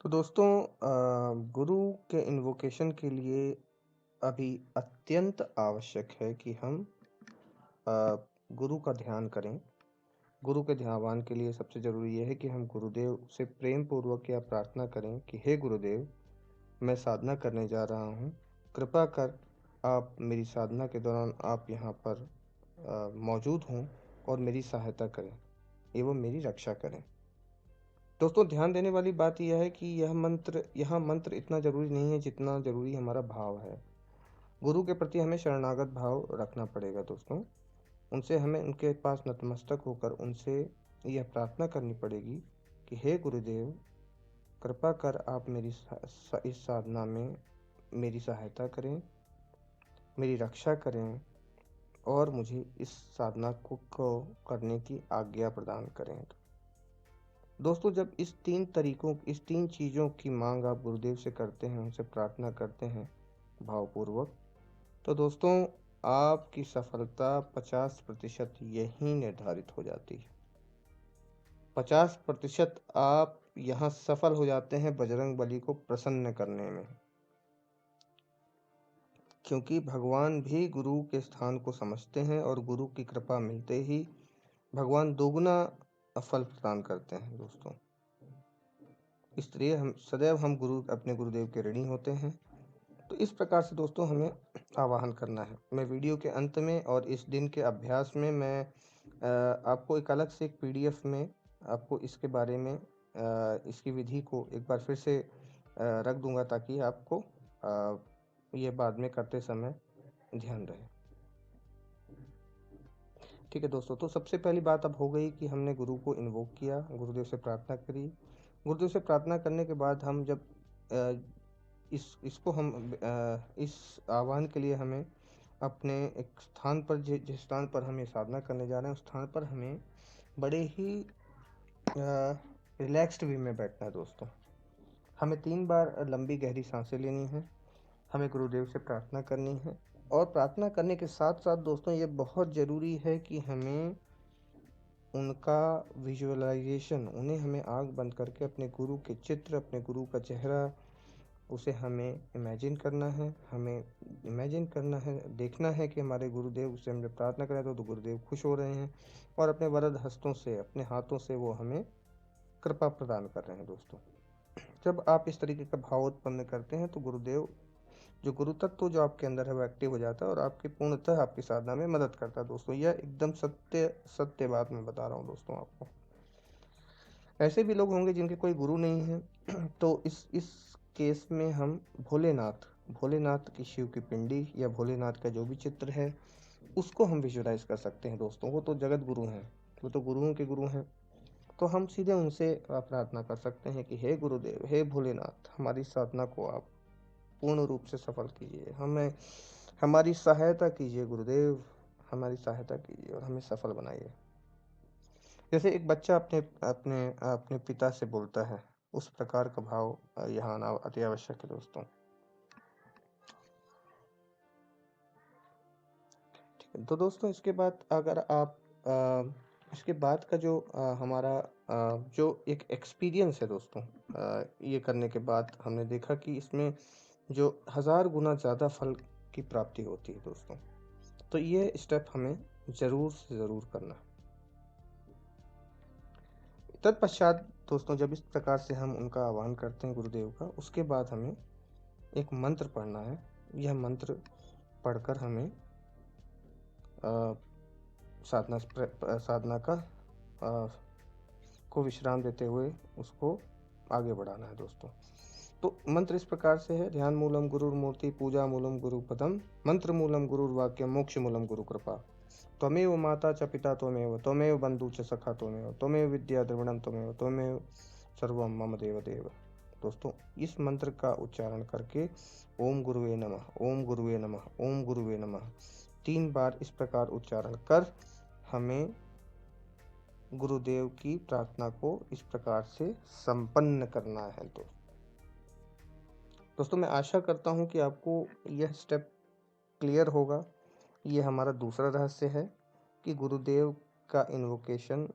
तो दोस्तों गुरु के इन्वोकेशन के लिए अभी अत्यंत आवश्यक है कि हम अ, गुरु का ध्यान करें। गुरु के ध्यान के लिए सबसे ज़रूरी ये है कि हम गुरुदेव से प्रेम पूर्वक या प्रार्थना करें कि हे गुरुदेव, मैं साधना करने जा रहा हूँ। कृपा कर आप मेरी साधना के दौरान आप यहाँ पर मौजूद हों और मेरी सहायता करें एवं मेरी रक्षा करें। दोस्तों, ध्यान देने वाली बात यह है कि यह मंत्र इतना ज़रूरी नहीं है जितना ज़रूरी हमारा भाव है। गुरु के प्रति हमें शरणागत भाव रखना पड़ेगा दोस्तों। उनसे हमें उनके पास नतमस्तक होकर उनसे यह प्रार्थना करनी पड़ेगी कि हे गुरुदेव, कृपा कर आप मेरी इस साधना में मेरी सहायता करें, मेरी रक्षा करें और मुझे इस साधना को करने की आज्ञा प्रदान करें। दोस्तों, जब इस 3 चीज़ों की माँग आप गुरुदेव से करते हैं, उनसे प्रार्थना करते हैं भावपूर्वक, तो दोस्तों आपकी सफलता 50% यहीं निर्धारित हो जाती है। 50% आप यहाँ सफल हो जाते हैं बजरंगबली को प्रसन्न करने में। क्योंकि भगवान भी गुरु के स्थान को समझते हैं और गुरु की कृपा मिलते ही भगवान दोगुना फल प्रदान करते हैं दोस्तों। इसलिए हम अपने गुरुदेव के ऋणी होते हैं। तो इस प्रकार से दोस्तों हमें आवाहन करना है। मैं वीडियो के अंत में और इस दिन के अभ्यास में मैं आपको एक अलग से एक पीडीएफ में आपको इसके बारे में इसकी विधि को एक बार फिर से रख दूंगा ताकि आपको ये बाद में करते समय ध्यान रहे। ठीक है दोस्तों, तो सबसे पहली बात अब हो गई कि हमने गुरु को इन्वोक किया, गुरुदेव से प्रार्थना करी। गुरुदेव से प्रार्थना करने के बाद हम जब इस आह्वान के लिए हमें अपने एक स्थान पर जिस स्थान पर हम ये साधना करने जा रहे हैं उस स्थान पर हमें बड़े ही रिलैक्स्ड वे में बैठना है दोस्तों। हमें 3 बार लंबी गहरी सांसें लेनी है। हमें गुरुदेव से प्रार्थना करनी है और प्रार्थना करने के साथ साथ दोस्तों ये बहुत ज़रूरी है कि हमें उनका विजुअलाइजेशन हमें आँख बंद करके अपने गुरु के चित्र, अपने गुरु का चेहरा उसे हमें इमेजिन करना है। देखना है कि हमारे गुरुदेव से हम जब प्रार्थना करें तो गुरुदेव खुश हो रहे हैं और अपने वरद हस्तों से, अपने हाथों से वो हमें कृपा प्रदान कर रहे हैं दोस्तों। जब आप इस तरीके का भाव उत्पन्न करते हैं तो गुरुदेव जो गुरु तत्व जो आपके अंदर है वो एक्टिव हो जाता है और आपकी पूर्णतः आपकी साधना में मदद करता है दोस्तों। यह एकदम सत्य बात मैं बता रहा हूँ दोस्तों आपको। ऐसे भी लोग होंगे जिनके कोई गुरु नहीं है तो इस केस में हम भोलेनाथ की शिव की पिंडी या भोलेनाथ का जो भी चित्र है उसको हम विजुअलाइज कर सकते हैं दोस्तों। वो तो जगत गुरु हैं, वो तो गुरुओं के गुरु हैं। तो हम सीधे उनसे प्रार्थना कर सकते हैं कि हे गुरुदेव, हे भोलेनाथ, हमारी साधना को आप पूर्ण रूप से सफल कीजिए। हमारी सहायता कीजिए गुरुदेव, हमारी सहायता कीजिए और हमें सफल बनाइए। जैसे एक बच्चा अपने अपने अपने पिता से बोलता है, उस प्रकार का भाव यहाँ आना अति आवश्यक है दोस्तों। ठीक है, तो दोस्तों इसके बाद अगर आप इसके बाद का जो हमारा जो एक एक्सपीरियंस है दोस्तों, ये करने के बाद हमने देखा कि इसमें जो 1000 गुना ज़्यादा फल की प्राप्ति होती है दोस्तों। तो ये स्टेप हमें ज़रूर से ज़रूर करना है। तत्पश्चात दोस्तों जब इस प्रकार से हम उनका आह्वान करते हैं गुरुदेव का, उसके बाद हमें एक मंत्र पढ़ना है। यह मंत्र पढ़कर हमें साधना को विश्राम देते हुए उसको आगे बढ़ाना है दोस्तों। तो मंत्र इस प्रकार से है: ध्यान मूलम गुरुर्मूर्ति, पूजा मूलम गुरुपदम, मंत्र मूलम गुरुर्वाक्यम, मोक्ष मूलम गुरु कृपा, त्वमेव माता च पिता त्वमेव, त्वमेव बंधु च सखा त्वमेव, त्वमेव विद्या द्रविणम त्वमेव, त्वमेव सर्वम मम देव देव। दोस्तों इस मंत्र का उच्चारण करके ओम गुरुवे नमः, ओम गुरुवे नमः, ओम गुरुवे नमः 3 बार इस प्रकार उच्चारण कर हमें गुरुदेव की प्रार्थना को इस प्रकार से संपन्न करना है। तो दोस्तों मैं आशा करता हूँ कि आपको यह स्टेप क्लियर होगा। ये हमारा दूसरा रहस्य है कि गुरुदेव का इन्वोकेशन